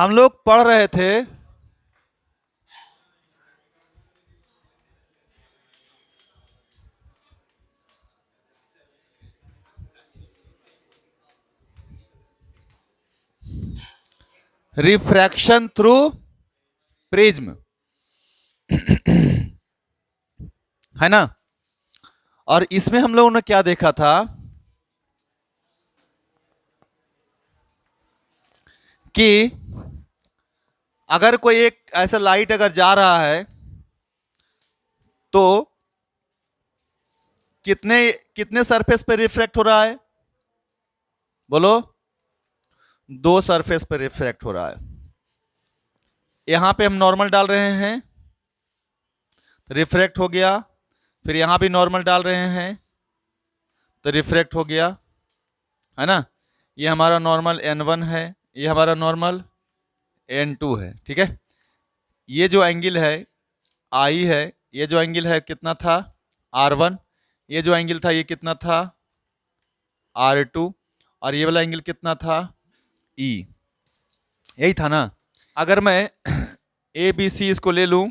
हम लोग पढ़ रहे थे रिफ्रैक्शन थ्रू प्रिज्म, है ना। और इसमें हम लोगों ने क्या देखा था कि अगर कोई एक ऐसा लाइट अगर जा रहा है तो कितने कितने सरफेस पे रिफ्लेक्ट हो रहा है, बोलो। 2 सरफेस पे रिफ्लेक्ट हो रहा है। यहां पे हम नॉर्मल डाल रहे हैं तो रिफ्लेक्ट हो गया, फिर यहां भी नॉर्मल डाल रहे हैं तो रिफ्लेक्ट हो गया, है ना। ये हमारा नॉर्मल n1 है, ये हमारा नॉर्मल n2 है, ठीक है। ये जो एंगल है I है, ये जो एंगल है कितना था R1, ये जो एंगल था ये कितना था R2, और ये वाला एंगल कितना था E, यही था ना। अगर मैं ABC इसको ले लूं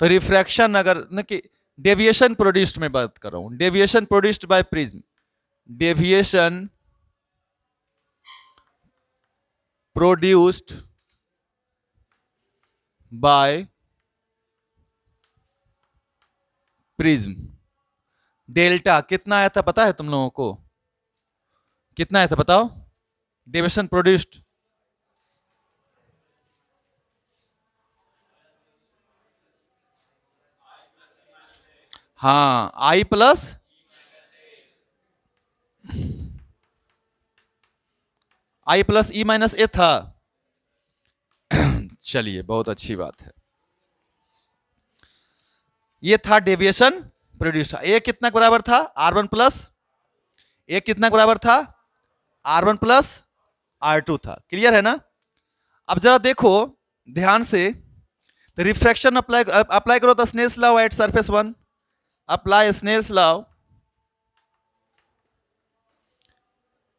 तो रिफ्रैक्शन अगर न कि डेविएशन प्रोड्यूस्ड में बात कर रहा हूं, deviation produced by prism, deviation produced by prism, delta कितना आया था पता है तुम लोगों को? कितना आया था बताओ? डेविएशन प्रोड्यूस्ड, हाँ I प्लस E माइनस ए था। चलिए बहुत अच्छी बात है। ये था डेविएशन प्रोड्यूस्ड। ए कितना बराबर था R1 प्लस, ए कितना बराबर था R1 प्लस R2 था। क्लियर है ना। अब जरा देखो ध्यान से, तो रिफ्रैक्शन अप्लाई करो the Snell's law at surface 1, apply Snell's law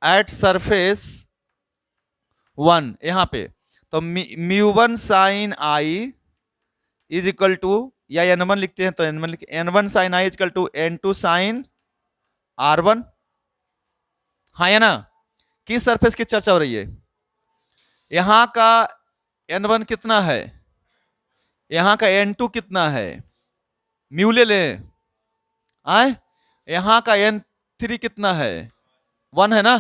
at surface 1 यहां पे, तो μ1 sine I is equal to, या n1 लिखते हैं तो n1 लिख, n1 sine I is equal to n2 sine R1, हाँ या ना। किस सरफेस की चर्चा हो रही है? यहां का n1 कितना है, यहां का n2 कितना है, म्यू ले लें आए, यहां का n3 कितना है 1 है ना।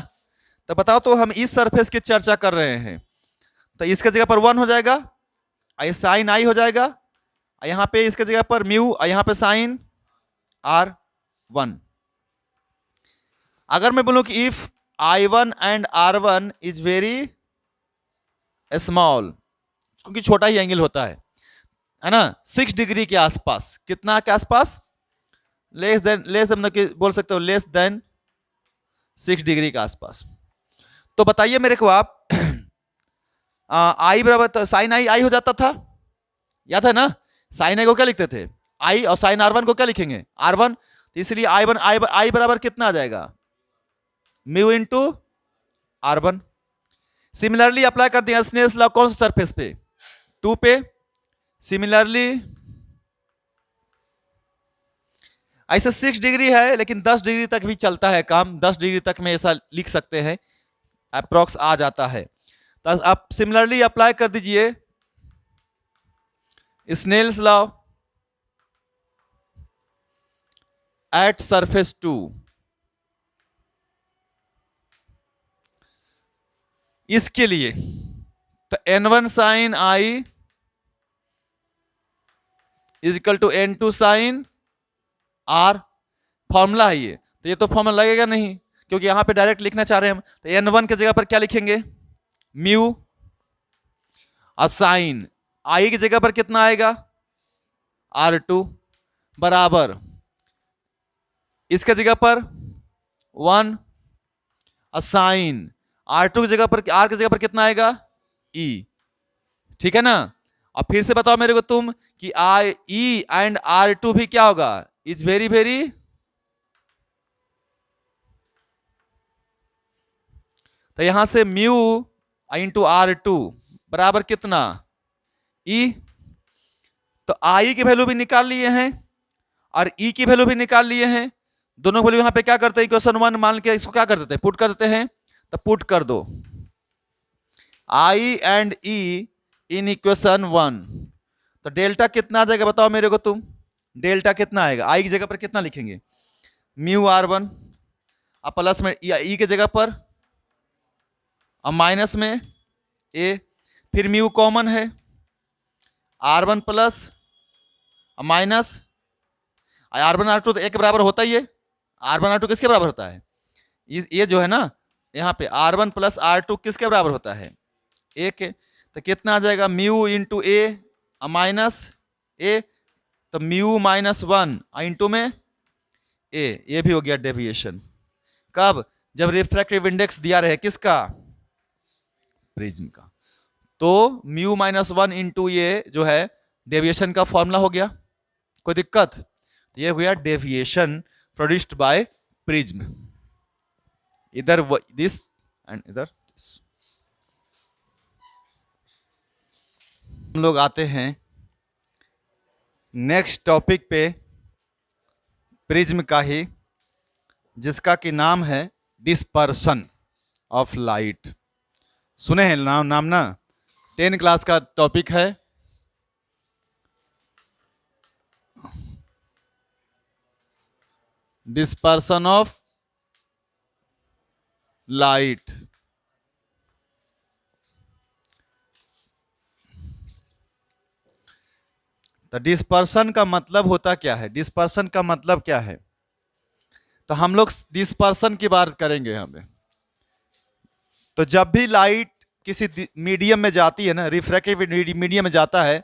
तो बताओ तो हम इस सरफेस की चर्चा कर रहे हैं, तो इसके जगह पर 1 हो जाएगा, ये साइन I हो जाएगा, यहां पे इसके जगह पर म्यू, यहां पे साइन R1। अगर मैं बोलूं कि if I1 and R1 is very small, क्योंकि छोटा ही एंगल होता है ना, 6 डिग्री के आसपास, कितना के आसपास, लेस देन बोल सकते हो लेस देन 6 डिग्री के आसपास। तो बताइए मेरे को आप I बराबर तो साइन I हो जाता था, याद है ना। साइन I को क्या लिखते थे I, और साइन R1 को क्या लिखेंगे R1, तो इसलिए I बराबर कितना आ जाएगा mu into R1। Similarly apply कर दिया स्नेल्स लॉ कौन सा सरफेस पे, 2 पे। सिमिलरली ऐसे 6 डिग्री है लेकिन 10 डिग्री तक भी चलता है काम, 10 डिग्री तक में ऐसा लिख सकते हैं, अप्रोक्स आ जाता है। तो आप सिमिलरली अप्लाई कर दीजिए स्नेल्स लॉ एट सरफेस 2। इसके लिए तो n1 sine I is equal to n2 sine R, formula है ये, तो ये तो फॉर्मूला लगेगा नहीं क्योंकि यहां पे डायरेक्ट लिखना चाह रहे हैं हम, तो n1 की जगह पर क्या लिखेंगे म्यू, और साइन I की जगह पर कितना आएगा R2 बराबर, इसके जगह पर 1, और साइन R2 की जगह पर, R की जगह पर कितना आएगा E, ठीक है ना। और फिर से बताओ मेरे को तुम कि E एंड R2 भी क्या होगा, इज वेरी वेरी, तो यहां से म्यू इंटू R2 बराबर कितना E। तो आई की वैल्यू भी निकाल लिए हैं और ई की वैल्यू भी निकाल लिए हैं। दोनों वैल्यू यहां पे क्या करते हैं, इक्वेशन 1 मान के इसको क्या कर देते हैं, पुट कर देते हैं। तो पुट कर दो आई एंड ई इन इक्वेशन 1। तो डेल्टा कितना आ जाएगा बताओ मेरे को तुम, डेल्टा कितना आएगा। आई की जगह पर कितना लिखेंगे, म्यू R1 और प्लस में ई की जगह पर और माइनस में ए, फिर म्यू कॉमन है R1 plus minus R1 R2 तो एक के बराबर होता ही है। R1 R2 किसके बराबर होता है, ये जो है ना यहाँ पे R1 प्लस R2 किसके बराबर होता है, ए के। तो कितना आ जाएगा, म्यू इंटू ए माइनस ए, तो म्यू -1 इंटू में ए, ये भी हो गया डेविएशन। कब, जब रिफ्रैक्टिव इंडेक्स दिया रहे किसका, प्रिज्म का। तो म्यू -1 इंटू ये जो है डेविएशन का फॉर्मूला हो गया। कोई दिक्कत, ये हो गया डेविएशन प्रोड्यूस्ड बाय प्रिज्म। इधर दिस एंड इधर दिस। हम लोग आते हैं नेक्स्ट टॉपिक पे प्रिज्म का ही, जिसका कि नाम है डिस्पर्सन ऑफ लाइट। सुने हैं नाम ना, 10 क्लास का टॉपिक है। Dispersion of light. तो डिस्पर्सन का मतलब होता क्या है, डिस्पर्सन का मतलब क्या है, तो हम लोग डिस्पर्सन की बात करेंगे यहाँ पे। तो जब भी लाइट किसी मीडियम में जाती है ना, रिफ्रैक्टिव मीडियम में जाता है,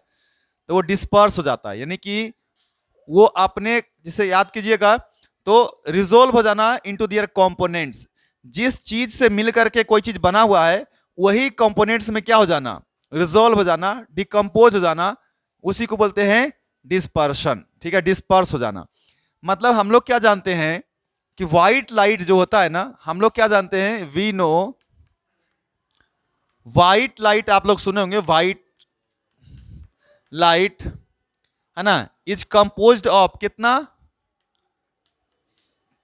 तो वो डिस्पर्स हो जाता है, यानी कि वो अपने, जिसे याद कीजिएगा, तो रिजोल्व हो जाना इनटू देयर कंपोनेंट्स। जिस चीज से मिलकर के कोई चीज बना हुआ है वही कंपोनेंट्स में क्या हो जाना, रिजोल्व हो जाना, डिकम्पोज हो जाना, उसी को बोलते हैं डिस्पर्शन। ठीक है, डिस्पर्स हो जाना। मतलब हम लोग क्या जानते हैं कि व्हाइट लाइट जो होता है ना, हम लोग क्या जानते हैं, वी नो व्हाइट लाइट, आप लोग सुने होंगे व्हाइट लाइट है ना, इज कंपोज्ड ऑफ कितना,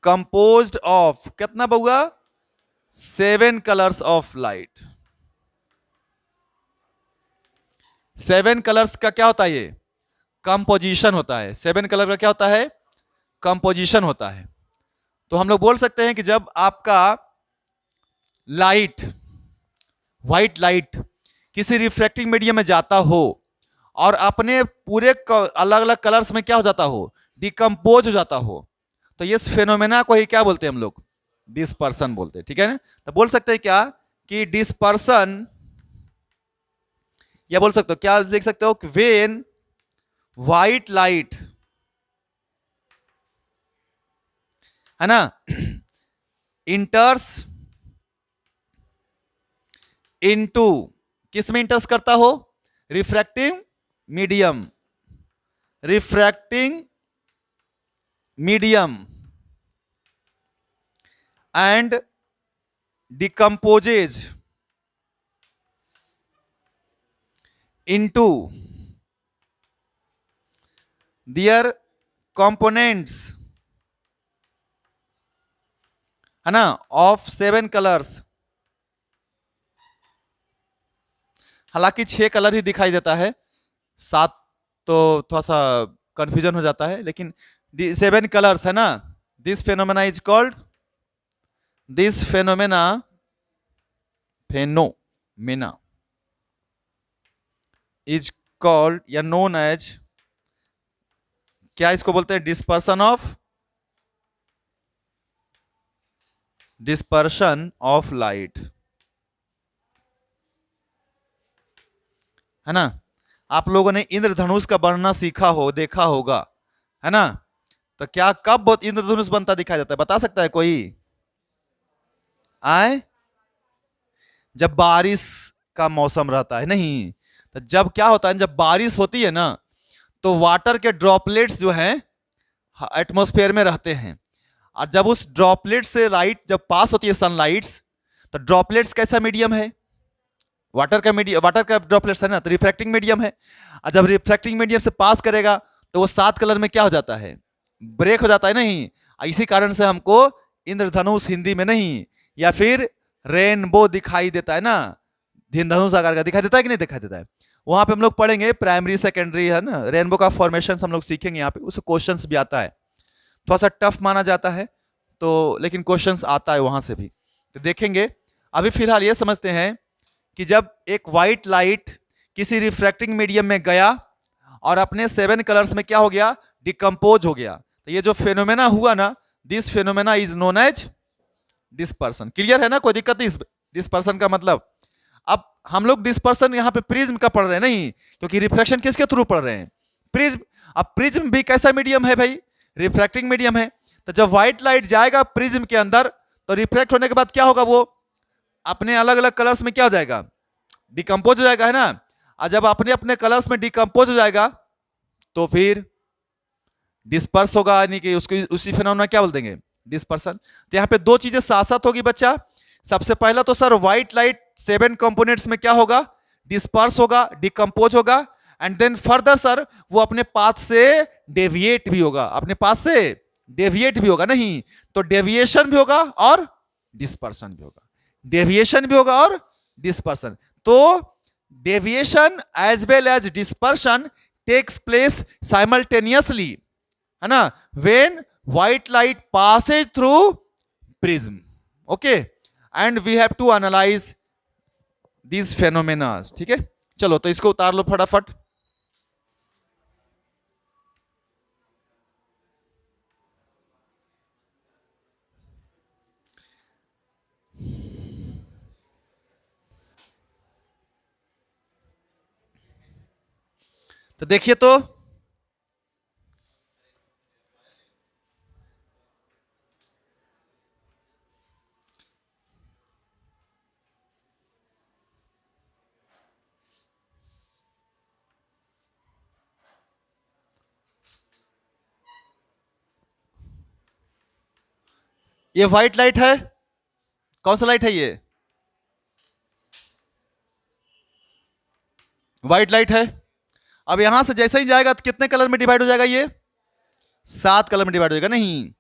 कंपोज्ड ऑफ कितना बउआ, 7 कलर्स ऑफ लाइट। 7 कलर्स का क्या होता है, ये कंपोजिशन होता है। 7 कलर का क्या होता है, कंपोजिशन होता है। तो हम लोग बोल सकते हैं कि जब आपका लाइट, व्हाइट लाइट किसी रिफ्रैक्टिंग मीडियम में जाता हो और अपने पूरे अलग अलग कलर्स में क्या हो जाता हो, डिकम्पोज हो जाता हो, तो ये फेनोमेना को ही क्या बोलते हैं हम लोग, डिस्पर्सन बोलते हैं। ठीक है ना, तो बोल सकते हैं क्या कि डिस्पर्सन, या बोल सकते हो क्या, देख सकते हो, व्हेन व्हाइट लाइट है ना इंटर्स इनटू, किस में इंटर्स करता हो, refracting medium, refracting medium and decomposes into their components है ना of 7 कलर्स। हालांकि 6 कलर ही दिखाई देता है, 7 तो थोड़ा सा कंफ्यूजन हो जाता है, लेकिन 7 कलर्स है ना। This phenomena is called, this phenomena, phenomena is called या नोन एज, क्या इसको बोलते हैं, डिस्पर्सन ऑफ लाइट है ना। आप लोगों ने इंद्रधनुष का बनना सीखा हो, देखा होगा है ना। तो क्या कब इंद्रधनुष बनता दिखाई देता है, बता सकता है कोई, आए, जब बारिश का मौसम रहता है, नहीं तो जब क्या होता है, जब बारिश होती है ना, तो वाटर के ड्रॉपलेट्स जो हैं एटमॉस्फेयर में रहते हैं, और जब उस ड्रॉपलेट से लाइट जब पास होती है, सनलाइट्स, तो ड्रॉपलेट्स कैसा मीडियम है, वाटर का ड्रॉपलेट्स है ना, तो रिफ्रैक्टिंग मीडियम है। और जब रिफ्रैक्टिंग मीडियम से पास करेगा तो वो 7 कलर में क्या हो जाता है, ब्रेक हो जाता है नहीं। इसी कारण से हमको इंद्रधनुष हिंदी में नहीं, या फिर रेनबो दिखाई देता है ना, धनुष आकार का दिखाई देता है कि नहीं दिखाई देता है। वहां पे हम लोग पढ़ेंगे प्राइमरी सेकेंडरी है ना, रेनबो का फॉर्मेशन हम लोग सीखेंगे यहाँ पे, उस क्वेश्चंस भी आता है। थोड़ा सा टफ माना जाता है तो, लेकिन क्वेश्चंस आता है वहां से भी, तो देखेंगे। अभी फिलहाल ये समझते हैं कि जब एक व्हाइट लाइट किसी रिफ्रैक्टिंग मीडियम में गया और अपने 7 कलर्स में क्या हो गया, डिकम्पोज हो गया, तो ये जो फेनोमेना हुआ ना, this phenomena is known as dispersion. Clear है ना, कोई दिक्कत नहीं डिस्पर्सन का मतलब। अब हम लोग डिस्पर्सन यहाँ पे प्रिज्म का पढ़ रहे हैं नहीं, क्योंकि रिफ्रैक्शन किसके थ्रू पढ़ रहे हैं, प्रिज्म। अब प्रिज्म भी कैसा मीडियम है भाई, रिफ्रैक्टिंग मीडियम है। तो जब व्हाइट लाइट जाएगा प्रिज्म के अंदर, तो रिफ्रैक्ट होने के बाद क्या होगा, वो अपने अलग अलग कलर्स में क्या हो जाएगा, डिकम्पोज हो जाएगा, है ना। और जब अपने अपने कलर्स में डिकम्पोज हो जाएगा तो फिर डिस्पर्स होगा, यानी कि उसको उसी फिनोमेना क्या बोल देंगे, डिस्पर्सन। तो यहाँ पे दो चीजें साथ साथ होगी बच्चा। सबसे पहला तो सर व्हाइट लाइट 7 कंपोनेंट्स में क्या होगा, डिस्पर्स होगा, डिकम्पोज होगा, एंड देन फर्दर सर वो अपने पाथ से डेविएट भी होगा, अपने पाथ से डेविएट भी होगा नहीं, तो डेविएशन भी होगा और डिस्पर्सन भी होगा, डेविएशन भी होगा और डिस्पर्सन। तो deviation as well as dispersion takes place simultaneously, है ना, when white light passes through prism. Okay, and we have to analyse these phenomena. ठीक है, चलो तो इसको उतार लो फटाफट। तो देखिए, तो ये व्हाइट लाइट है, कौन सा लाइट है ये, व्हाइट लाइट है। अब यहां से जैसे ही जाएगा तो कितने कलर में डिवाइड हो जाएगा, ये 7 कलर में डिवाइड हो जाएगा नहीं।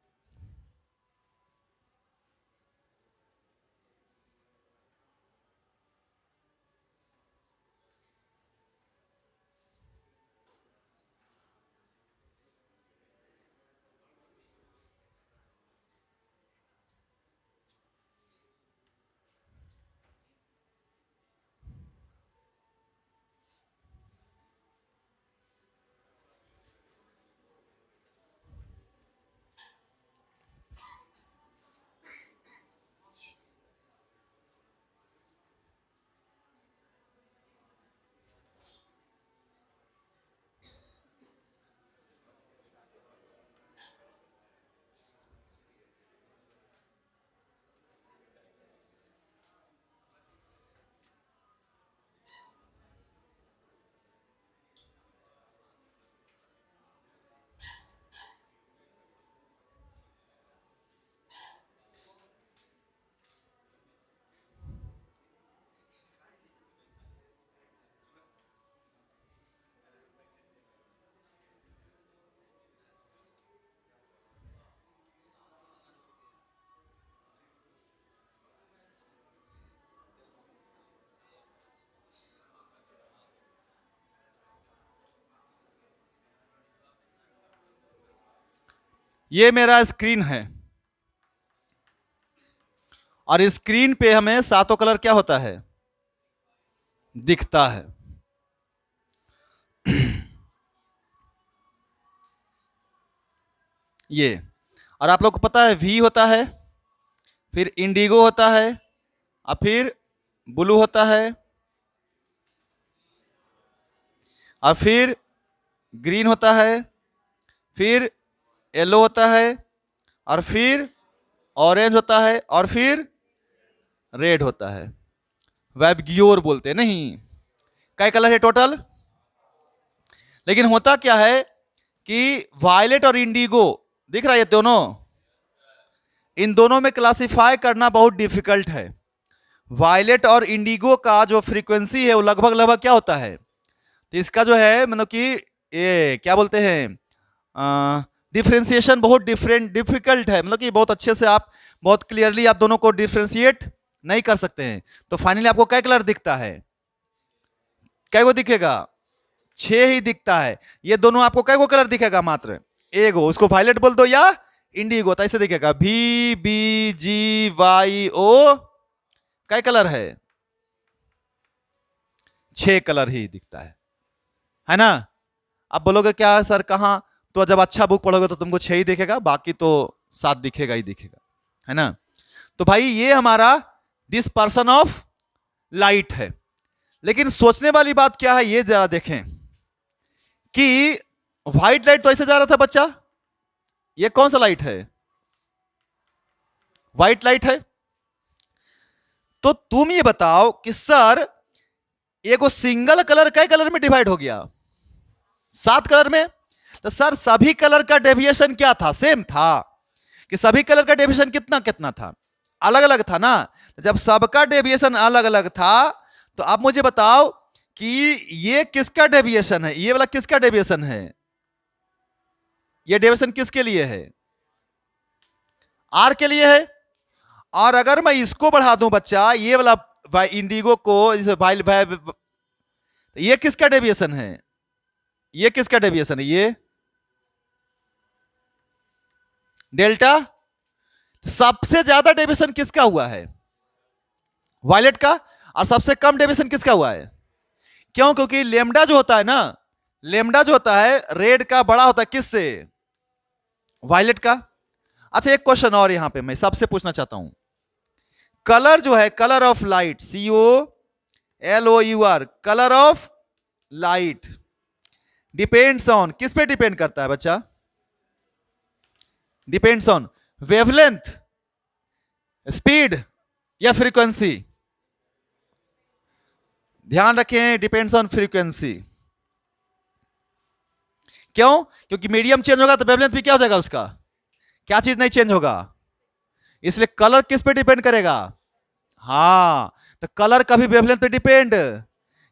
ये मेरा स्क्रीन है और स्क्रीन पे हमें सातों कलर क्या होता है, दिखता है। ये, और आप लोग को पता है वी होता है, फिर इंडिगो होता है, और फिर ब्लू होता है, और फिर ग्रीन होता है, फिर येलो होता है, और फिर ऑरेंज होता है, और फिर रेड होता है। वैबग्योर बोलते हैं नहीं। कई कलर है टोटल, लेकिन होता क्या है कि वायलेट और इंडिगो दिख रहा है, ये दोनों, इन दोनों में क्लासिफाई करना बहुत डिफिकल्ट है। वायलेट और इंडिगो का जो फ्रीक्वेंसी है वो लगभग लगभग क्या होता है, तो इसका जो है मतलब कि ये क्या बोलते हैं, डिफ्रेंसिएशन बहुत डिफिकल्ट है, मतलब कि बहुत अच्छे से आप बहुत क्लियरली आप दोनों को डिफ्रेंशिएट नहीं कर सकते हैं। तो फाइनली आपको क्या कलर दिखता है, क्या को दिखेगा, 6 ही दिखता है। ये दोनों आपको क्या को कलर दिखेगा, मात्र एगो, उसको वायलेट बोल दो या इंडिगो, तो ऐसे दिखेगा VBGYO, क्या कलर है, 6 कलर ही दिखता है ना। अब बोलोगे क्या सर कहां, तो जब अच्छा बुक पढ़ोगे तो तुमको 6 ही दिखेगा, बाकी तो 7 दिखेगा ही दिखेगा, है ना। तो भाई ये हमारा डिस्पर्सन ऑफ लाइट है। लेकिन सोचने वाली बात क्या है, ये जरा देखें कि व्हाइट लाइट तो ऐसे जा रहा था बच्चा, ये कौन सा लाइट है, व्हाइट लाइट है। तो तुम ये बताओ कि सर एगो सिंगल कलर कई कलर में डिवाइड हो गया, 7 कलर में। तो सर सभी कलर का डेविएशन क्या था, सेम था कि सभी कलर का डेविएशन कितना कितना था, अलग अलग था ना। जब सबका डेविएशन अलग अलग था तो आप मुझे बताओ कि ये किसका डेविएशन है, ये वाला किसका डेविएशन है, ये डेविएशन किसके लिए है, आर के लिए है। और अगर मैं इसको बढ़ा दूं बच्चा, ये वाला इंडिगो को, ये किसका डेविएशन है, ये किसका डेविएशन है, ये डेल्टा। सबसे ज्यादा डेविएशन किसका हुआ है, वायलेट का, और सबसे कम डेविएशन किसका हुआ है, क्यों, क्योंकि लेमडा जो होता है ना, लेमडा जो होता है रेड का बड़ा होता है किससे, वायलेट का। अच्छा एक क्वेश्चन और यहां पे मैं सबसे पूछना चाहता हूं, कलर जो है, colour of light, COLOUR, colour of light depends on, किस पे डिपेंड करता है बच्चा, डिपेंड्स ऑन वेवलेंथ, स्पीड या फ्रीक्वेंसी, ध्यान रखें डिपेंड्स ऑन फ्रीक्वेंसी। क्यों, क्योंकि मीडियम चेंज होगा तो वेवलेंथ भी क्या हो जाएगा उसका, क्या चीज नहीं चेंज होगा, इसलिए कलर किस पे डिपेंड करेगा, हां तो कलर का भी वेवलेंथ पे डिपेंड,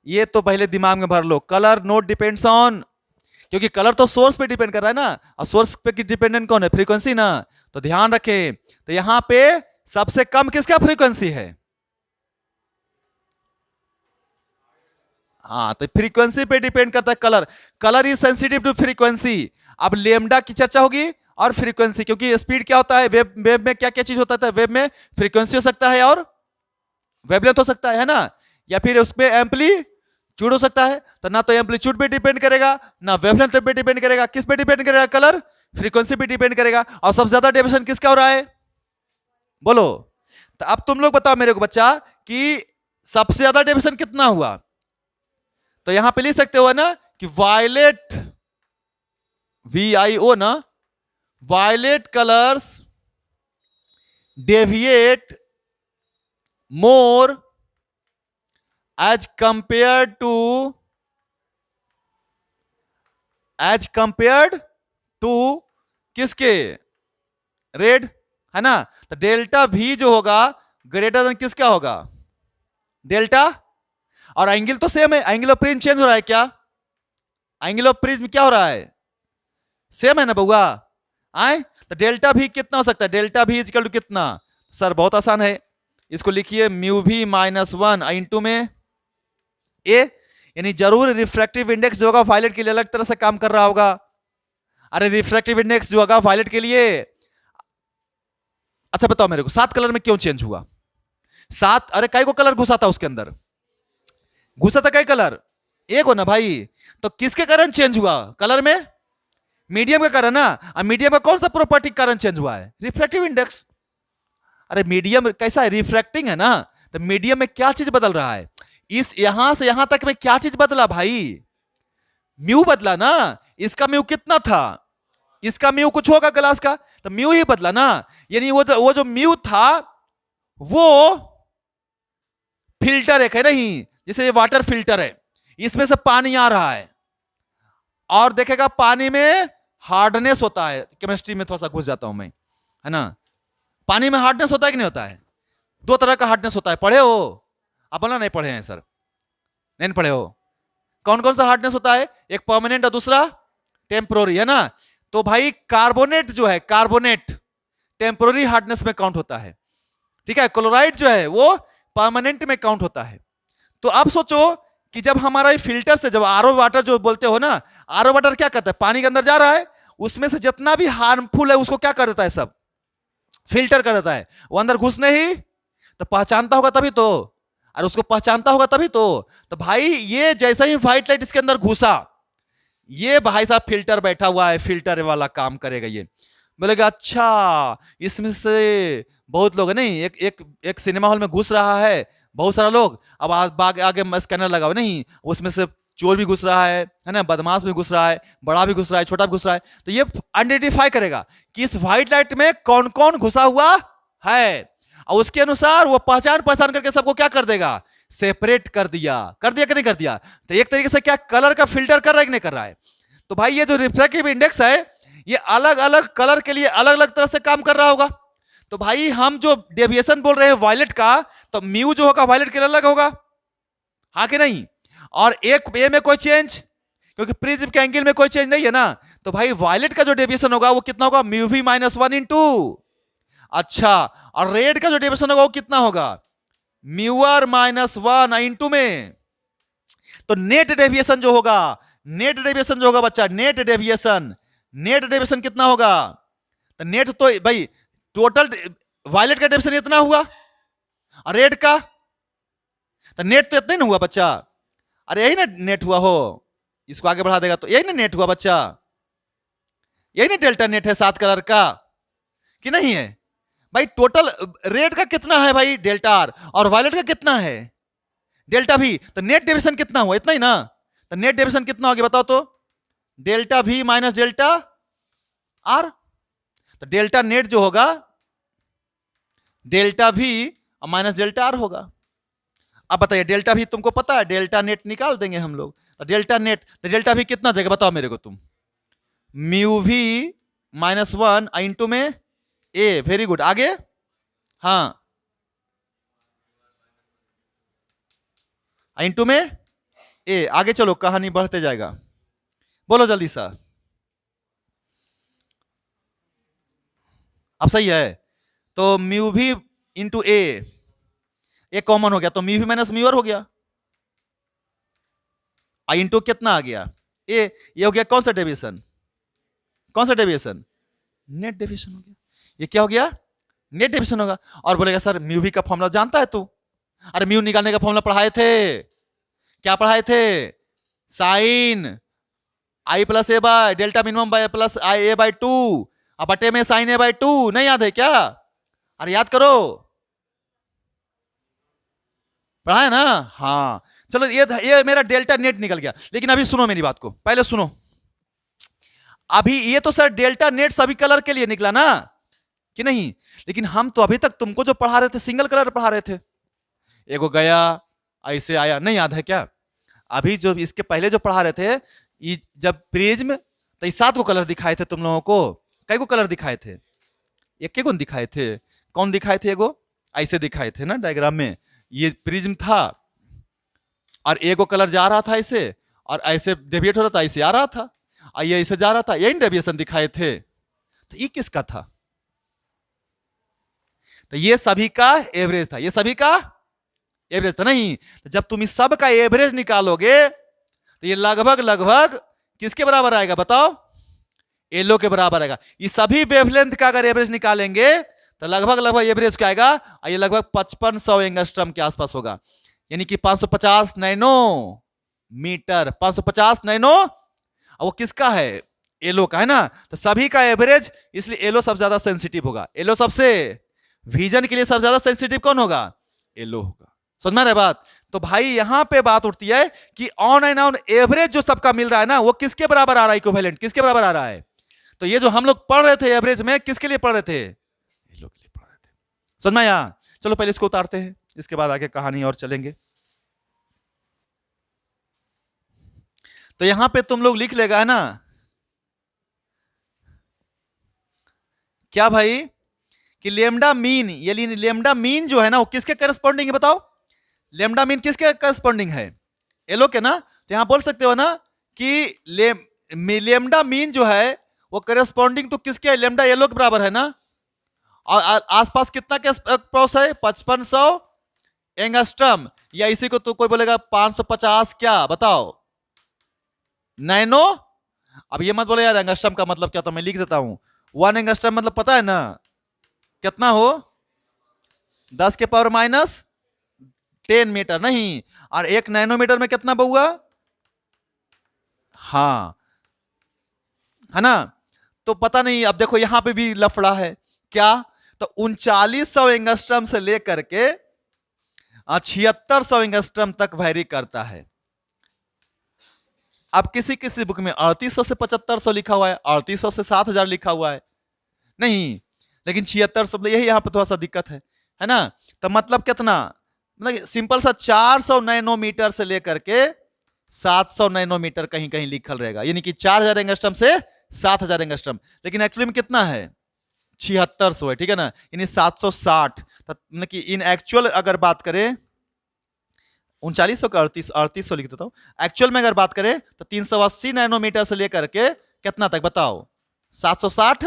ये तो पहले दिमाग में भर लो, कलर नोट डिपेंड्स ऑन, क्योंकि कलर तो सोर्स पे डिपेंड कर रहा है ना, और सोर्स पे डिपेंडेंट कौन है, फ्रीक्वेंसी ना। तो ध्यान रखें, तो यहां पे सबसे कम किसका फ्रीक्वेंसी है, हाँ तो फ्रीक्वेंसी पे डिपेंड करता है colour, colour is sensitive to frequency. अब लेमडा की चर्चा होगी और फ्रीक्वेंसी, क्योंकि स्पीड क्या होता है, वेव में क्या क्या चीज होता है, वेव में फ्रीक्वेंसी हो सकता है और वेवलेंथ हो सकता है ना, या फिर उसमें एम्पलीट्यूड हो सकता है। तो ना तो एम्पलीट्यूड पे डिपेंड करेगा ना वेवलेंथ पे डिपेंड करेगा, किस पे डिपेंड करेगा, कलर फ्रीक्वेंसी पे डिपेंड करेगा। और सबसे ज्यादा डेविएशन किसका हो रहा है, बोलो। तो अब तुम लोग बताओ मेरे को बच्चा कि सबसे ज्यादा डेविएशन कितना हुआ, तो यहां पे लिख सकते हो ना कि वायलेट, VIO ना, violet colours deviate more as compared to किसके, रेड, है ना। तो डेल्टा V जो होगा ग्रेटर देन किसका होगा, डेल्टा। और एंगल तो सेम है, एंगल ऑफ प्रिज्म चेंज हो रहा है क्या, एंगल ऑफ प्रिज्म क्या हो रहा है, सेम है ना बउआ, आए। तो डेल्टा भी कितना हो सकता है, डेल्टा भी इक्वल टू कितना, सर बहुत आसान है, इसको लिखिए μV -1 इंटू में ए, यानी जरूर रिफ्रैक्टिव इंडेक्स जो होगा वायलेट के लिए अलग तरह से काम कर रहा होगा। अरे रिफ्रैक्टिव इंडेक्स जो होगा वायलेट के लिए, अच्छा बताओ मेरे को 7 कलर में क्यों चेंज हुआ, 7, अरे कई को कलर घुसा था उसके अंदर, घुसा था कई कलर, एक हो ना भाई। तो किसके कारण चेंज हुआ, कलर में मीडियम के कारण ना। अब मीडियम का कौन सा प्रॉपर्टी कारण चेंज हुआ है, रिफ्रैक्टिव इंडेक्स। अरे मीडियम कैसा है, रिफ्रैक्टिंग है ना, तो मीडियम में क्या चीज बदल रहा है, इस यहां से यहां तक में क्या चीज बदला भाई, म्यू बदला ना। इसका म्यू कितना था, इसका म्यू कुछ होगा ग्लास का, तो म्यू ही बदला ना। यानी वो जो म्यू था वो फिल्टर एक है नहीं, जैसे ये वाटर फिल्टर है, इसमें से पानी आ रहा है और देखेगा पानी में हार्डनेस होता है, केमिस्ट्री में थोड़ा सा घुस जाता हूं मैं, है ना। पानी में हार्डनेस होता है कि नहीं होता है, दो तरह का हार्डनेस होता है, पढ़े हो आप? बोला नहीं पढ़े हैं सर, नहीं पढ़े हो। कौन कौन सा हार्डनेस होता है? एक परमानेंट और दूसरा टेम्पोररी, है ना? तो भाई कार्बोनेट जो है, कार्बोनेट टेम्पोररी हार्डनेस में काउंट होता है, ठीक है। क्लोराइड जो है वो परमानेंट में काउंट होता है। तो आप सोचो कि जब हमारा फिल्टर से, जब आरओ वाटर जो बोलते हो ना, आरओ वाटर क्या करता है? पानी के अंदर जा रहा है, उसमें से जितना भी हार्मफुल है उसको क्या कर देता है? सब फिल्टर कर देता है। वो अंदर घुसने ही तो पहचानता होगा तभी तो, और उसको पहचानता होगा तभी तो भाई ये जैसा ही व्हाइट लाइट इसके अंदर घुसा, ये भाई साहब फिल्टर बैठा हुआ है, फिल्टर वाला काम करेगा ये। बोलेगा अच्छा, इसमें से बहुत लोग नहीं, एक सिनेमा हॉल में घुस रहा है बहुत सारा लोग, अब आगे स्कैनर लगाओ, नहीं उसमें से चोर भी घुस रहा है ना, बदमाश भी घुस रहा है, बड़ा भी घुस रहा है, छोटा भी घुस रहा है, तो ये आइडेंटिफाई करेगा कि इस व्हाइट लाइट में कौन कौन घुसा हुआ है, और उसके अनुसार वो पहचान करके सबको क्या कर देगा? सेपरेट कर दिया कि नहीं कर दिया? तो एक तरीके से क्या कलर का फिल्टर कर रहा है कि नहीं कर रहा है? तो भाई ये जो रिफ्रैक्टिव इंडेक्स है, ये अलग अलग कलर के लिए अलग अलग तरह से काम कर रहा होगा। तो भाई हम जो डेविएशन बोल रहे हैं वायलेट का, तो म्यू जो होगा वायलेट के लिए अलग होगा, हाँ कि नहीं? और एक ए में कोई चेंज, क्योंकि प्रिज्म के एंगल में कोई चेंज नहीं है ना, तो भाई वायलेट का जो डेविएशन होगा वो कितना होगा? म्यू वी -1 इंटू, अच्छा, और रेड का जो डेविएशन होगा वो कितना होगा? म्यू आर -1 इंटू में। तो नेट डेविएशन जो होगा, बच्चा, नेट डेविएशन कितना होगा? तो नेट तो भाई टोटल वायलेट का डेविएशन इतना हुआ, और रेड का तो नेट तो इतना ही ना हुआ बच्चा। अरे यही ना नेट हुआ हो, इसको आगे बढ़ा देगा तो यही ना नेट हुआ बच्चा, यही ना डेल्टा नेट है 7 कलर का, कि नहीं है भाई? टोटल रेड का कितना है भाई? डेल्टा आर, और वायलेट का कितना है? डेल्टा भी। तो नेट डेविएशन कितना हुआ? इतना ही ना। तो नेट डेविएशन कितना हो गया बताओ तो? Delta we minus delta R. तो डेल्टा नेट जो होगा delta we minus delta R होगा। अब बताइए डेल्टा वी तुमको पता है? डेल्टा नेट निकाल देंगे हम लोग। तो डेल्टा नेट, तो डेल्टा वी कितना जगह बताओ मेरे को तुम? म्यू वी -1 इंटू में ए, वेरी गुड, आगे, हाँ, इंटू में ए, आगे चलो, कहानी बढ़ते जाएगा, बोलो जल्दी सा। अब सही है। तो mu v into a common हो गया, तो mu v minus mu r हो गया, आई इंटू कितना आ गया? ए। ये हो गया कौन सा डेविएशन? नेट डेविएशन हो गया। ये क्या हो गया? नेट डेविएशन होगा। और बोलेगा सर म्यू वी का फॉर्मूला जानता है तू? अरे म्यू निकालने का फॉर्मूला पढ़ाए थे, क्या पढ़ाए थे? Sine I plus A by delta minimum by plus I A by 2, अब बटे में साइन ए बाय 2, नहीं याद है क्या? अरे याद करो, पढ़ा है ना? हाँ चलो, ये मेरा डेल्टा नेट निकल गया। लेकिन अभी सुनो मेरी बात को, पहले सुनो। अभी ये तो सर डेल्टा नेट सभी कलर के लिए निकला ना, कि नहीं? लेकिन हम तो अभी तक तुमको जो पढ़ा रहे थे सिंगल कलर पढ़ा रहे थे, एगो गया ऐसे आया, नहीं याद है क्या? अभी जो इसके पहले जो पढ़ा रहे थे, जब प्रिज्म, तो 7 को कलर दिखाए थे तुम लोगों को। कई को कलर दिखाए थे? एक को दिखाए थे। कौन दिखाए थे? एगो ऐसे दिखाए थे ना डायग्राम में, ये प्रिज्म था, और एगो कलर जा रहा था ऐसे, और ऐसे डेविएट हो रहा था, ऐसे आ रहा था, और ये ऐसे जा रहा था, यही डेविएशन दिखाए थे। तो ये किसका था? तो ये सभी का एवरेज था, ये सभी का एवरेज था, नहीं? तो जब तुम इस सब का एवरेज निकालोगे तो ये लगभग किसके बराबर आएगा बताओ? एलो के बराबर आएगा। ये सभी वेवलेंथ का अगर एवरेज निकालेंगे तो लगभग एवरेज क्या आएगा? ये लगभग 5500 एंगस्ट्रम के आसपास होगा, यानी कि 550 नैनोमीटर, 550 नैनो। वो किसका है? एलो का है ना। तो सभी का एवरेज, इसलिए एलो सबसे ज्यादा सेंसिटिव होगा। एलो सबसे, विजन के लिए सबसे ज्यादा सेंसिटिव कौन होगा? एलो होगा। समझ में आ रहा है बात? तो भाई यहां पे बात उठती है कि ऑन एंड ऑन एवरेज जो सबका मिल रहा है ना, वो किसके बराबर आ रहा है? इक्विवेलेंट किसके बराबर आ रहा है? तो ये जो हम लोग पढ़ रहे थे एवरेज में, किसके लिए पढ़ रहे थे? एलो के लिए पढ़ रहे थे। समझ में आया? चलो पहले इसको उतारते हैं, इसके बाद आगे कहानी और चलेंगे। तो यहां पे तुम लोग लिख लेगा है ना क्या भाई, कि लेमडा मीन, ये लेमडा मीन जो है ना वो किसके करस्पॉन्डिंग है बताओ? लेमडा मीन किसके करस्पॉन्डिंग है? एलो के ना। तो यहां बोल सकते हो ना कि लेमडा मीन जो है वो करस्पॉन्डिंग तो किसके है? लेमडा एलो के बराबर है ना। और आसपास कितना के क्रॉस है? 5500 एंगस्ट्रम, या इसी को तो कोई बोलेगा 550 क्या बताओ? नैनो। अब ये मत बोले यार एंगस्ट्रम का मतलब क्या, तो मैं लिख देता हूं 1 एंगस्ट्रम मतलब पता है ना कितना हो? 10 के पावर माइनस 10 मीटर नहीं। और 1 नैनोमीटर में कितना बहुआ? हाँ है ना। तो पता नहीं, अब देखो यहां पे भी लफड़ा है क्या? तो 3900 एंगस्ट्रम से लेकर के 7600 एंगस्ट्रम तक वैरी करता है। अब किसी किसी बुक में 3800 से 7500 लिखा हुआ है, 3800 से 7000 लिखा हुआ है नहीं, लेकिन 7600, यही यहां पर थोड़ा सा दिक्कत है ना। तो मतलब कितना? मतलब सिंपल सा 400 नैनोमीटर से लेकर के 700 नैनोमीटर कहीं कहीं लिखल रहेगा, यानी कि 4000 एंगस्ट्रम से 7000 एंगस्ट्रम, लेकिन एक्चुअली में कितना है? 7600 है, ठीक है ना, यानी 760। मतलब कि इन एक्चुअल अगर बात करें 3900 का 3800 लिख देता हूं, एक्चुअल में अगर बात करें तो 380 नैनोमीटर से लेकर के कितना तक बताओ? 760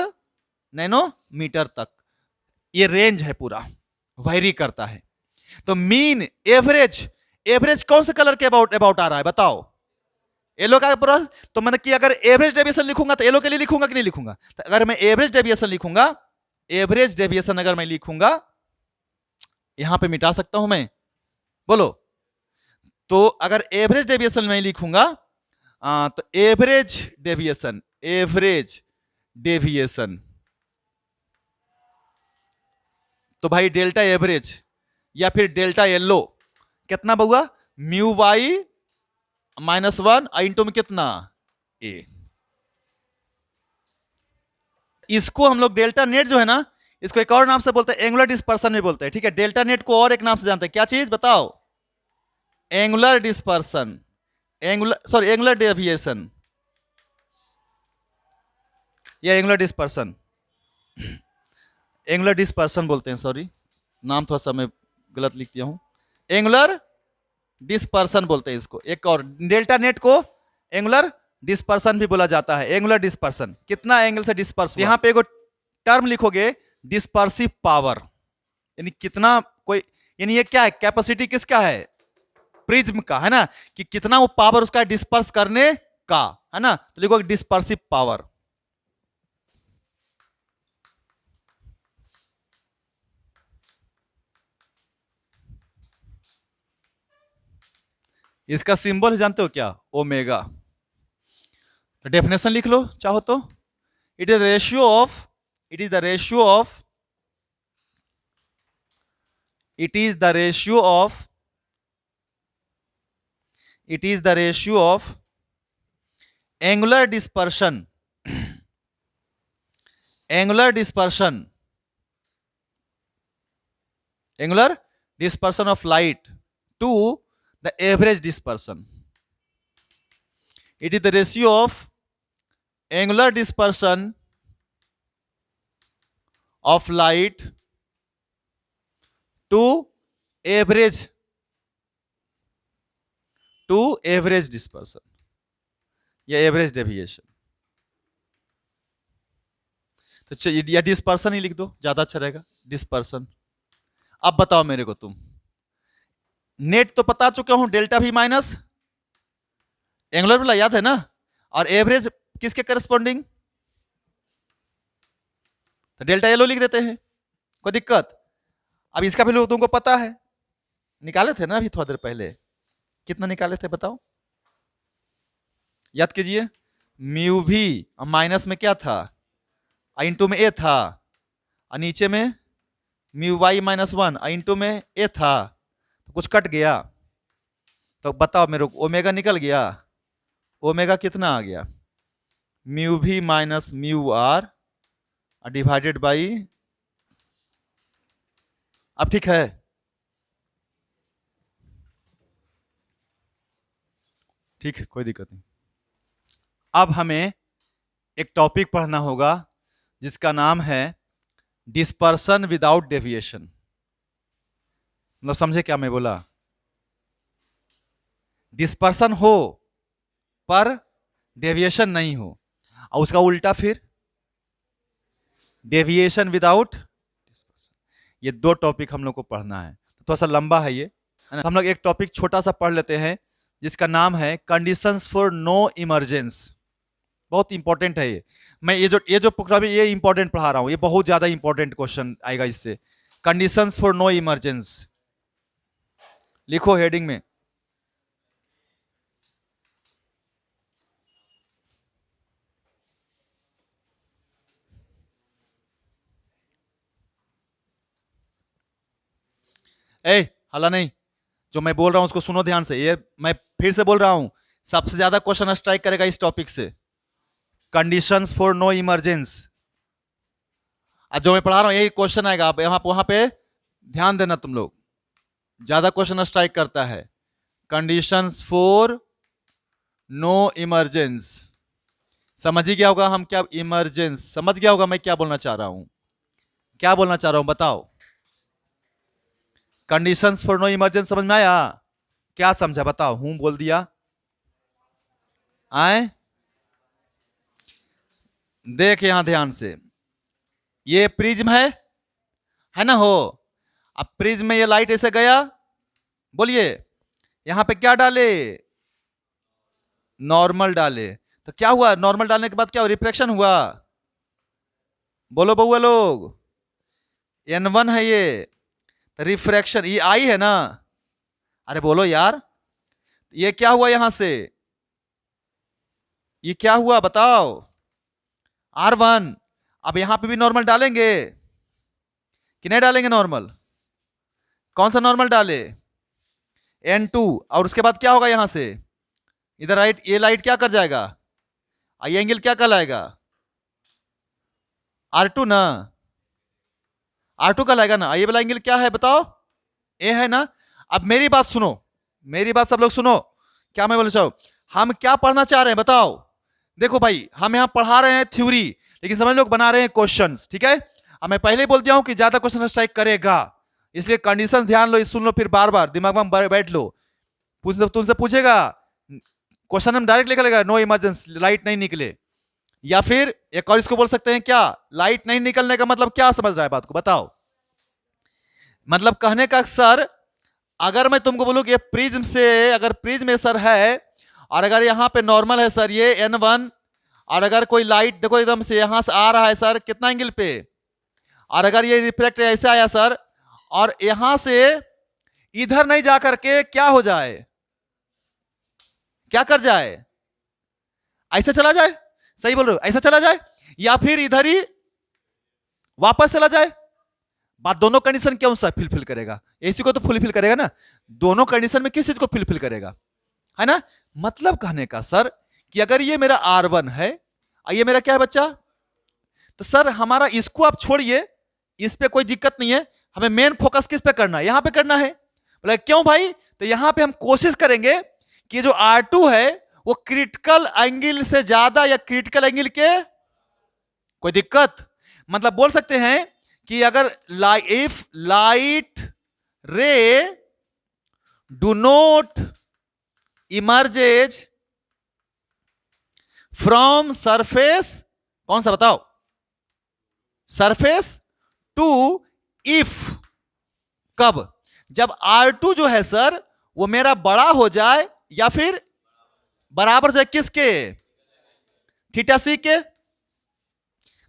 नैनोमीटर तक ये रेंज है, पूरा वैरी करता है। तो मीन एवरेज, एवरेज कौन से कलर के अबाउट आ रहा है बताओ? येलो का पूरा। तो मैंने कि अगर एवरेज डेविएशन लिखूंगा तो येलो के लिए लिखूंगा कि नहीं लिखूंगा? तो अगर मैं एवरेज डेविएशन लिखूंगा, एवरेज डेविएशन अगर मैं लिखूंगा, यहां पे मिटा सकता हूं मैं, बोलो। तो अगर एवरेज डेविएशन में लिखूंगा तो एवरेज डेविएशन, एवरेज डेविएशन तो भाई डेल्टा एवरेज या फिर डेल्टा येलो कितना बहुआ? म्यू वाई -1 इंटू में कितना? ए। इसको हम लोग डेल्टा नेट जो है ना, इसको एक और नाम से बोलते हैं, एंगुलर डिस्पर्सन में बोलते हैं, ठीक है। डेल्टा नेट को और एक नाम से जानते हैं, क्या चीज बताओ? एंगुलर डिस्पर्सन, एंगुलर डेविएशन या एंगुलर डिस्पर्सन, एंगुलर डिस्पर्सन बोलते हैं, सॉरी नाम थोड़ा सा मैं गलत लिख दिया हूं, एंगुलर डिस्पर्सन बोलते हैं इसको। एक और डेल्टा नेट को एंगुलर डिस्पर्सन भी बोला जाता है। एंगुलर डिस्पर्सन कितना एंगल से डिस्पर्स, यहां पे एक टर्म लिखोगे डिस्पर्सिव पावर, यानी कितना कोई, यानी ये क्या है? कैपेसिटी किसका है? प्रिज्म का, है ना, कि कितना वो पावर उसका डिस्पर्स करने का, है ना। तो लिखोगे डिस्पर्सिव पावर। इसका सिंबल जानते हो क्या? ओमेगा। तो डेफिनेशन लिख लो चाहो तो। It is ratio of, it is the ratio of, it is the ratio of, it is the ratio of angular dispersion, angular dispersion, angular dispersion of light to the average dispersion. It is the ratio of angular dispersion of light to average dispersion या average deviation. तो या dispersion ही लिख दो, ज्यादा अच्छा रहेगा, dispersion. अब बताओ मेरे को तुम, नेट तो पता चुका हूं, डेल्टा भी माइनस एंगुलर वाला याद है ना, और एवरेज किसके करस्पॉन्डिंग? तो डेल्टा येलो लिख देते हैं, कोई दिक्कत? अब इसका वैल्यू तुमको पता है, निकाले थे ना अभी थोड़ा देर पहले, कितना निकाले थे बताओ? याद कीजिए। म्यू भी माइनस में क्या था? इंटू में ए था, और नीचे में म्यू वाई -1 इंटू में ए था, तो कुछ कट गया। तो बताओ मेरे को, ओमेगा निकल गया, ओमेगा कितना आ गया? म्यू भी minus mu r divided by, अब ठीक है? ठीक है, कोई दिक्कत नहीं। अब हमें एक टॉपिक पढ़ना होगा जिसका नाम है डिस्पर्सन विदाउट डेविएशन। मतलब समझे क्या मैं बोला? डिस्पर्सन हो पर डेविएशन नहीं हो, और उसका उल्टा फिर डेविएशन विदाउट डिस्पर्सन। ये दो टॉपिक हम लोग को पढ़ना है, थोड़ा सा लंबा है ये, है ना। हम लोग एक टॉपिक छोटा सा पढ़ लेते हैं जिसका नाम है कंडीशंस फॉर नो इमरजेंस। बहुत इंपॉर्टेंट है ये। मैं ये जो टॉपिक ये इंपॉर्टेंट पढ़ा रहा हूं, ये बहुत ज्यादा इंपॉर्टेंट क्वेश्चन आएगा इससे। कंडीशंस फॉर नो इमरजेंस लिखो हेडिंग में। हल्ला नहीं, जो मैं बोल रहा हूं उसको सुनो ध्यान से। ये मैं फिर से बोल रहा हूं, सबसे ज्यादा क्वेश्चन स्ट्राइक करेगा इस टॉपिक से, कंडीशंस फॉर नो इमरजेंस। जो मैं पढ़ा रहा हूं यही क्वेश्चन आएगा, आप वहां पे ध्यान देना तुम लोग, ज्यादा क्वेश्चन स्ट्राइक करता है। कंडीशंस फॉर नो इमरजेंस, समझ ही गया होगा हम क्या इमरजेंस, समझ गया होगा मैं क्या बोलना चाह रहा हूं, क्या बोलना चाह रहा हूं बताओ। कंडीशंस फॉर नो इमरजेंस समझ में आया? क्या समझा बताओ? हूं बोल दिया आए। देख यहां ध्यान से, ये प्रिज्म है ना हो। अब प्रिज्म में ये लाइट ऐसे गया, बोलिए यहां पे क्या डाले? नॉर्मल डाले। तो क्या हुआ? नॉर्मल डालने के बाद क्या हुआ? रिफ्रैक्शन हुआ। बोलो बउआ लोग, N1 है ये रिफ्रैक्शन, ये आई है ना। अरे बोलो यार, ये क्या हुआ यहां से? ये क्या हुआ बताओ? R1। अब यहां पे भी नॉर्मल डालेंगे कि नहीं डालेंगे? नॉर्मल कौन सा नॉर्मल डाले? N2। और उसके बाद क्या होगा यहां से? इधर राइट, ये लाइट क्या कर जाएगा? ये एंगल क्या कहलाएगा? R2 ना, R2 कहलाएगा ना। ये वाला एंगल क्या है बताओ? A है ना। अब मेरी बात सुनो, मेरी बात सब लोग सुनो, क्या मैं बोलना चाहूं, हम क्या पढ़ना चाह रहे हैं बताओ। देखो भाई, हम यहां पढ़ा रहे हैं थ्योरी, लेकिन समझ लोग बना रहे हैं क्वेश्चंस, ठीक है। अब मैं पहले ही बोल दिया हूं कि ज्यादा क्वेश्चन स्ट्राइक करेगा, इसलिए कंडीशन ध्यान लो, सुन लो, फिर बार बार दिमाग में बैठ लो। तुमसे पूछेगा क्वेश्चन में डायरेक्ट निकलेगा नो इमरजेंसी, लाइट नहीं निकले, या फिर एक और इसको बोल सकते हैं क्या, लाइट नहीं निकलने का मतलब क्या समझ रहा है बात को बताओ। मतलब कहने का सर, अगर मैं तुमको बोलूं कि ये प्रिज्म से, अगर प्रिज्म सर है और अगर यहां पे नॉर्मल है सर ये N1, और अगर कोई लाइट देखो एकदम से यहां से आ रहा है सर कितना एंगल पे, और अगर ये रिफ्लेक्ट ऐसे आया सर, और यहां से इधर नहीं जा करके क्या हो जाए, क्या कर जाए, ऐसे चला जाए, सही बोल रहे हो, ऐसा चला जाए, या फिर इधर ही वापस चला जाए। बात दोनों कंडीशन कौन सा फुलफिल करेगा? एसी को तो फुलफिल करेगा ना। दोनों कंडीशन में किस चीज को फुलफिल करेगा, है ना। मतलब कहने का सर कि अगर ये मेरा R1 है, ये मेरा क्या है बच्चा, तो सर हमारा इसको आप छोड़िए, इस पे कोई दिक्कत नहीं है, हमें मेन फोकस किस पे करना है? यहां पे करना है। बोले क्यों भाई? तो यहां पे हम कोशिश करेंगे कि जो R2 है वो क्रिटिकल एंगल से ज्यादा, या क्रिटिकल एंगल के कोई दिक्कत, मतलब बोल सकते हैं कि अगर इफ लाइट रे do not emerges from surface, कौन सा बताओ, सरफेस टू, इफ, कब? जब R2 जो है सर वो मेरा बड़ा हो जाए, या फिर बराबर हो जाए किसके, थीटा सी के,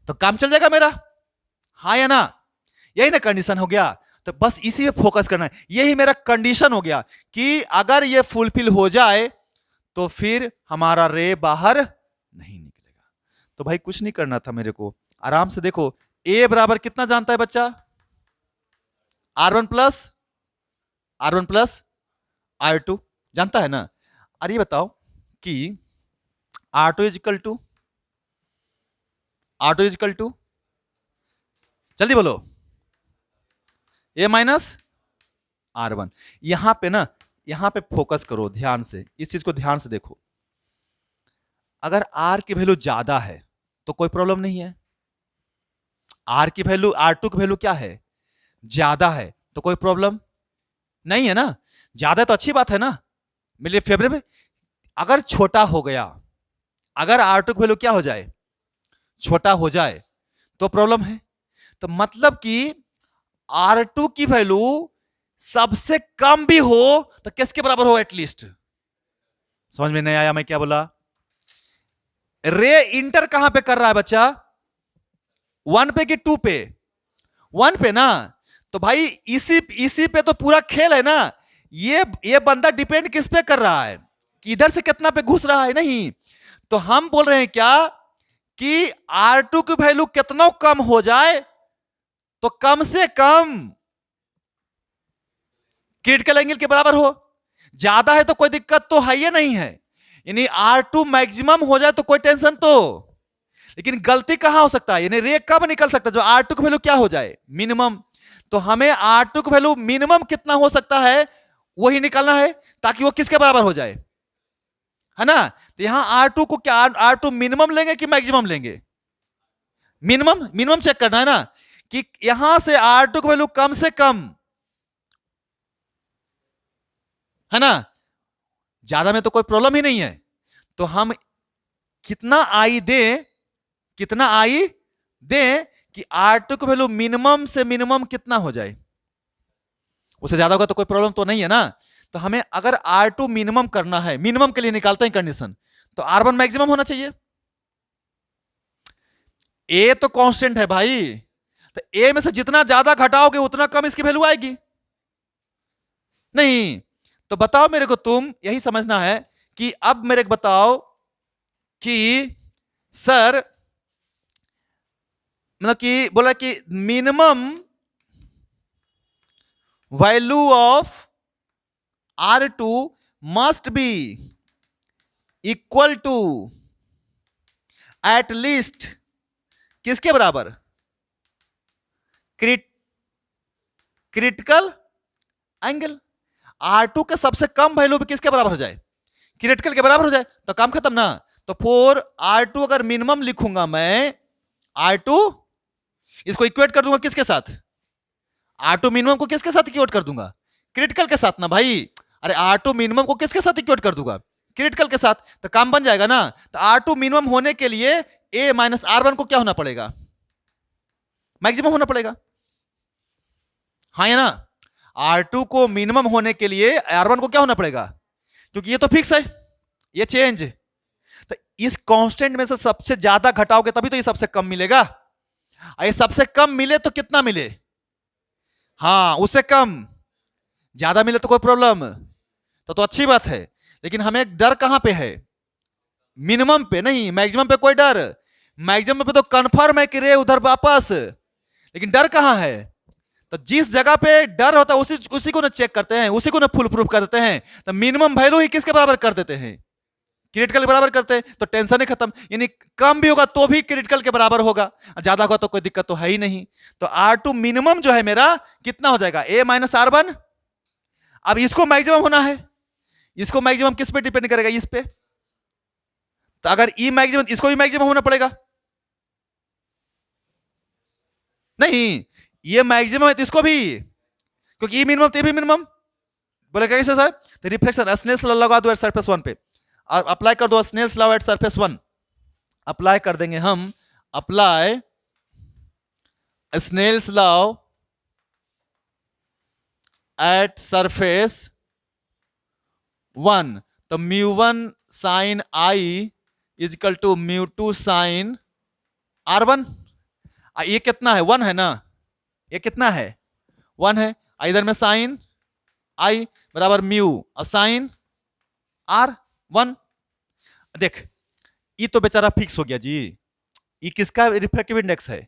तो काम चल जाएगा मेरा, हाँ या ना। यही ना कंडीशन हो गया। तो बस इसी पे फोकस करना है, यही मेरा कंडीशन हो गया कि अगर ये फुलफिल हो जाए तो फिर हमारा रे बाहर नहीं निकलेगा। तो भाई कुछ नहीं करना था मेरे को, आराम से देखो, A बराबर कितना जानता है बच्चा? R1 प्लस R2 जानता है ना। अरे बताओ कि R2 इजिकल टू, जल्दी बोलो, A माइनस R1। यहां पे ना, यहां पे फोकस करो ध्यान से, इस चीज को ध्यान से देखो। अगर R की वैल्यू ज्यादा है तो कोई प्रॉब्लम नहीं है, आर की वैल्यू, R2 की वैल्यू क्या है, ज्यादा है, तो कोई प्रॉब्लम नहीं है ना, ज्यादा तो अच्छी बात है ना, मेरे लिए फेवरेबल। अगर छोटा हो गया, अगर R2 की वैल्यू क्या हो जाए, छोटा हो जाए, तो प्रॉब्लम है। तो मतलब कि R2 की वैल्यू सबसे कम भी हो तो किसके बराबर हो, एटलीस्ट। समझ में नहीं आया मैं क्या बोला? रे इंटर कहां पे कर रहा है बच्चा, 1 पे कि 2 पे, 1 पे ना। तो भाई इसी पे तो पूरा खेल है ना। ये बंदा डिपेंड किस पे कर रहा है, कि इधर से कितना पे घुस रहा है, नहीं। तो हम बोल रहे हैं क्या कि R2 की वैल्यू कितना कम हो जाए तो कम से कम क्रिटिकल एंगल के बराबर हो। ज्यादा है तो कोई दिक्कत तो है ही नहीं है, यानी R2 मैक्सिमम हो जाए तो कोई टेंशन तो। लेकिन गलती कहां हो सकता है, यानी रे कब निकल सकता है, जो R2 की वैल्यू क्या हो जाए, मिनिमम। तो हमें R2 की वैल्यू मिनिमम कितना हो सकता है वही निकालना है, ताकि वो किसके बराबर हो जाए, है ना। तो यहां R2 को क्या, R2 मिनिमम लेंगे कि मैक्सिमम लेंगे, मिनिमम। मिनिमम चेक करना है ना, कि यहां से R2 की वैल्यू कम से कम, है ना, ज्यादा में तो कोई प्रॉब्लम ही नहीं है। तो हम कितना आई दें, कितना आई दें कि R2 की वैल्यू मिनिमम से मिनिमम कितना हो जाए, उससे ज्यादा होगा तो कोई प्रॉब्लम तो नहीं है ना। तो हमें अगर R2 मिनिमम करना है, मिनिमम के लिए निकालते हैं कंडीशन, तो R1 मैक्सिमम होना चाहिए। A तो कांस्टेंट है भाई, तो A में से जितना ज्यादा घटाओगे उतना कम इसकी वैल्यू आएगी, नहीं। तो बताओ मेरे को, तुम यही समझना है कि अब मेरे को बताओ कि सर, मतलब कि बोला कि minimum value of R2 must be equal to at least किसके बराबर, क्रिटिकल एंगल। R2 के सबसे कम वैल्यू भी किसके बराबर हो जाए, क्रिटिकल के बराबर हो जाए, तो काम खत्म ना। तो फोर R2 अगर मिनिमम लिखूंगा मैं, R2 इसको इक्वेट कर दूंगा किसके साथ, R2 मिनिमम को किसके साथ इक्वेट कर दूंगा, क्रिटिकल के साथ ना भाई। अरे R2 मिनिमम को किसके साथ इक्वेट कर दूंगा, क्रिटिकल के साथ, तो काम बन जाएगा ना। तो R2 मिनिमम होने के लिए A माइनस R1 को क्या होना पड़ेगा, मैक्सिमम होना पड़ेगा, हाँ या ना। R2 को मिनिमम होने के लिए R1 को क्या होना पड़ेगा, क्योंकि ये तो फिक्स है, ये चेंज। तो इस कांस्टेंट में से सबसे ज्यादा घटाओगे तभी तो ये सबसे कम मिलेगा। ये सबसे कम मिले तो कितना मिले, हाँ उससे कम, ज्यादा मिले तो कोई प्रॉब्लम, तो अच्छी बात है। लेकिन हमें डर कहां पे है, मिनिमम पे नहीं, मैक्सिमम पे कोई डर, मैक्सिमम पे तो कंफर्म है कि रे उधर वापस, लेकिन डर कहां है। तो जिस जगह पे डर होता है उसी को ना चेक करते हैं, उसी को ना फुल प्रूफ कर देते हैं। तो मिनिमम वैल्यू ही किसके बराबर कर देते हैं, क्रिटिकल के बराबर करते हैं, तो टेंशन ही खत्म। यानी कम भी होगा तो भी क्रिटिकल के बराबर होगा, ज्यादा होगा तो कोई दिक्कत तो है ही नहीं। तो R2 मिनिमम जो है मेरा कितना हो जाएगा, A माइनस R1। अब इसको मैक्सिमम होना है, इसको मैक्सिमम किस पे डिपेंड करेगा, इस पे। तो अगर E मैक्सिमम, इसको भी मैक्सिमम होना पड़ेगा, नहीं ये मैक्सिमम है तो इसको भी, क्योंकि E मिनिमम तो ये भी मिनिमम। बोले कैसे सर, तो रिफ्लेक्शन स्नेल्स लॉ लगा दो एट सरफेस 1 पे, और अप्लाई कर दो Snell's law at surface 1। Apply कर देंगे हम, apply Snell's law at surface 1। तो μ1 sine I is equal to μ2 sine R1। ये कितना है, 1 है ना, ये कितना है 1 है। इधर में साइन I बराबर म्यू और साइन R1। देख ये तो बेचारा फिक्स हो गया जी, ये किसका रिफ्रैक्टिव इंडेक्स है,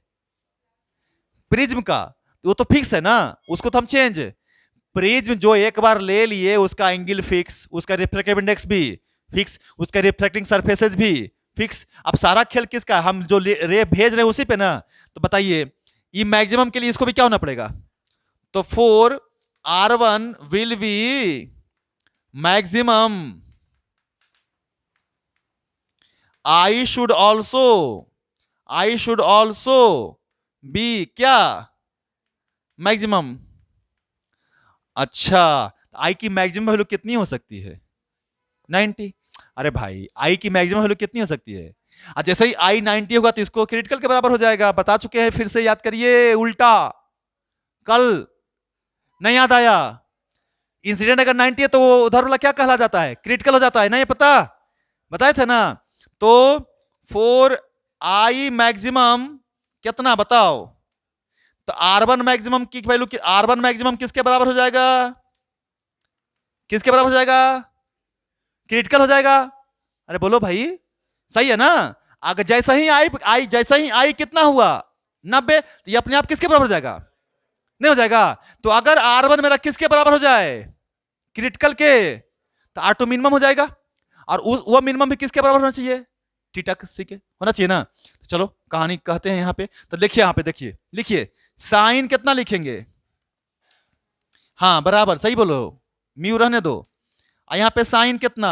प्रिज्म का, वो तो फिक्स है ना, उसको तो हम चेंज, प्रिज्म जो एक बार ले लिए उसका एंगल फिक्स, उसका रिफ्रैक्टिव इंडेक्स भी फिक्स, उसका रिफ्रैक्टिंग सरफेसेस भी फिक्स। अब सारा खेल किसका, हम जो रे भेज रहे हैं उसी पे ना। तो बताइए ये मैक्सिमम के लिए इसको भी क्या होना पड़ेगा, तो 4 R1 will be maximum. I should also be क्या मैक्सिमम। अच्छा, आई की मैक्सिमम वैल्यू कितनी हो सकती है 90। अरे भाई आई की मैक्सिमम वैल्यू कितनी हो सकती है, और जैसे ही आई 90 होगा तो इसको क्रिटिकल के बराबर हो जाएगा, बता चुके हैं, फिर से याद करिए, उल्टा कल नहीं याद आया। इंसिडेंट अगर 90 है तो वो उधर वाला क्या कहला जाता है, क्रिटिकल हो जाता है ना, ये पता बताए थे ना। तो फॉर आई मैक्सिमम कितना बताओ, तो R1 मैक्सिमम की वैल्यू, R1 मैक्सिमम किसके बराबर हो जाएगा, किसके बराबर हो जाएगा, क्रिटिकल हो जाएगा। अरे बोलो भाई, सही है ना। अगर जैसा ही आई जैसा ही आई कितना हुआ 90, तो ये अपने आप किसके बराबर हो जाएगा, नहीं हो जाएगा। तो अगर R1 मेरा किसके बराबर हो जाए, क्रिटिकल के, तो R2 मिनिमम हो जाएगा, और वो मिनिमम भी किसके बराबर होना चाहिए, थीटा सी के होना चाहिए ना। तो चलो कहानी कहते हैं यहाँ पे, तो देखिए यहाँ पे देखिए, लिखिए साइन कितना लिखेंगे, हाँ बराबर सही बोलो, म्यू रहने दो, और यहाँ पे साइन कितना,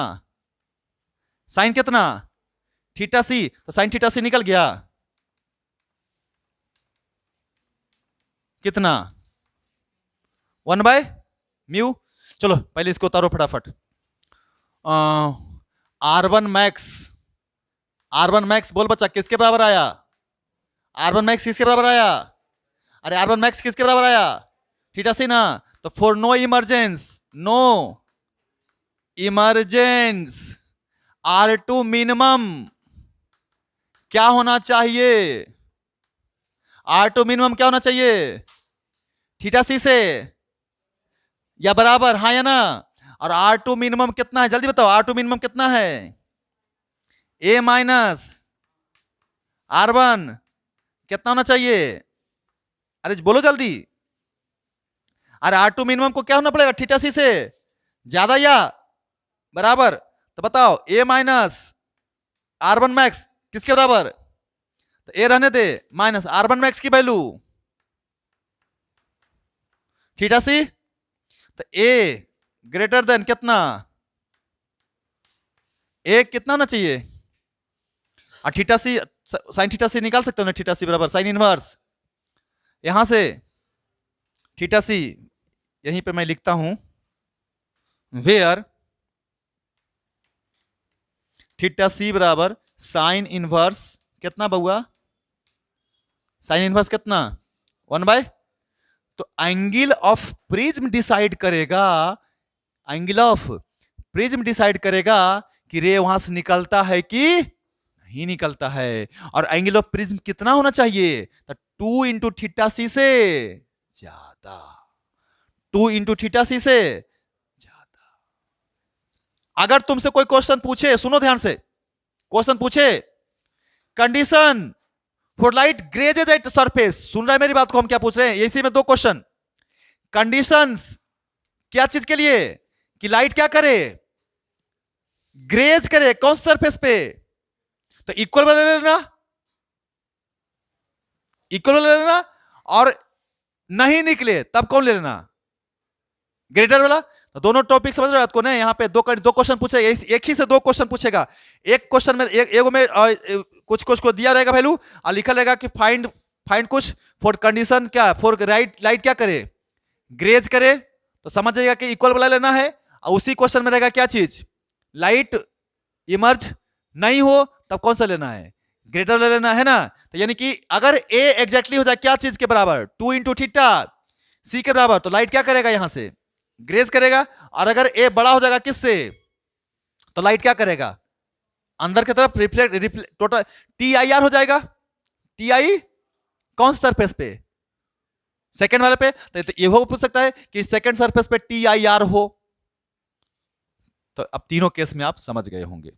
साइन कितना थीटा सी, तो साइन थीटा सी निकल गया कितना 1/म्यू। चलो पहले इसको उतारो फटाफट। R1 मैक्स, R1 मैक्स बोल बच्चा किसके बराबर आया, R1 मैक्स किसके बराबर आया, अरे R1 मैक्स किसके बराबर आया, थीटा सी ना। तो for no emergence, no emergence R2 minimum क्या होना चाहिए, R2 मिनिमम क्या होना चाहिए, थीटा सी से या बराबर, हाँ या ना। और R2 मिनिमम कितना है जल्दी बताओ, R2 मिनिमम कितना है, A माइनस R1 कितना होना चाहिए, अरे बोलो जल्दी। अरे R2 मिनिमम को क्या होना पड़ेगा, थीटा सी से ज्यादा या बराबर। तो बताओ A माइनस R1 मैक्स किसके बराबर, तो A रहने दे, माइनस R1 मैक्स की वैल्यू थीटा सी, तो A ग्रेटर देन कितना, A कितना होना चाहिए, और थीटा सी, साइन थीटा सी निकाल सकते हो ना, थीटा सी बराबर साइन इनवर्स, यहां से थीटा सी, यहीं पे मैं लिखता हूं, वेयर थीटा सी बराबर साइन इनवर्स कितना बउआ, साइन इनवर्स कितना 1/, तो एंगल ऑफ प्रिज्म डिसाइड करेगा, एंगल ऑफ प्रिज्म डिसाइड करेगा कि रे वहां से निकलता है कि नहीं निकलता है, और एंगल ऑफ प्रिज्म कितना होना चाहिए, तो 2 इंटू थीटा सी से ज्यादा, 2 इंटू थीटा सी से ज्यादा। अगर तुमसे कोई क्वेश्चन पूछे, सुनो ध्यान से, क्वेश्चन पूछे condition for light grazes at surface, सुन रहा है मेरी बात को, हम क्या पूछ रहे हैं, इसी में दो क्वेश्चन, कंडीशंस क्या चीज के लिए, कि लाइट क्या करे, ग्रेज करे, कौन सी सरफेस पे, तो इक्वल वाला ले लेना, इक्वल वाला ले लेना, और नहीं निकले तब कौन ले लेना, ग्रेटर वाला। तो दोनों टॉपिक समझ रहे हो आपको ना, यहाँ पे दो क्वेश्चन पूछे, एक ही से दो क्वेश्चन पूछेगा, एक क्वेश्चन में एक में कुछ कुछ को दिया रहेगा वैल्यू, और लिखा रहेगा कि फाइंड फाइंड कुछ फॉर कंडीशन क्या, फॉर लाइट क्या करे, ग्रेज करे, तो समझ जाएगा कि इक्वल वाला लेना है, और उसी क्वेश्चन में रहेगा क्या चीज, लाइट इमर्ज नहीं हो तब कौन सा लेना है, ग्रेटर ले लेना है ना। तो यानी कि अगर ए एग्जैक्टली हो जाए क्या चीज के बराबर, 2 इंटू थीटा सी के बराबर, तो लाइट क्या करेगा, यहां से ग्रेज करेगा, और अगर ए बड़ा हो जाएगा किससे, तो लाइट क्या करेगा, अंदर की तरफ रिफ्लेक्ट टोटल TIR हो जाएगा, TI कौन सा सरफेस पे, सेकेंड वाले पे, तो ये हो पूछ सकता है कि सेकेंड सरफेस पे TIR हो। तो अब तीनों केस में आप समझ गए होंगे।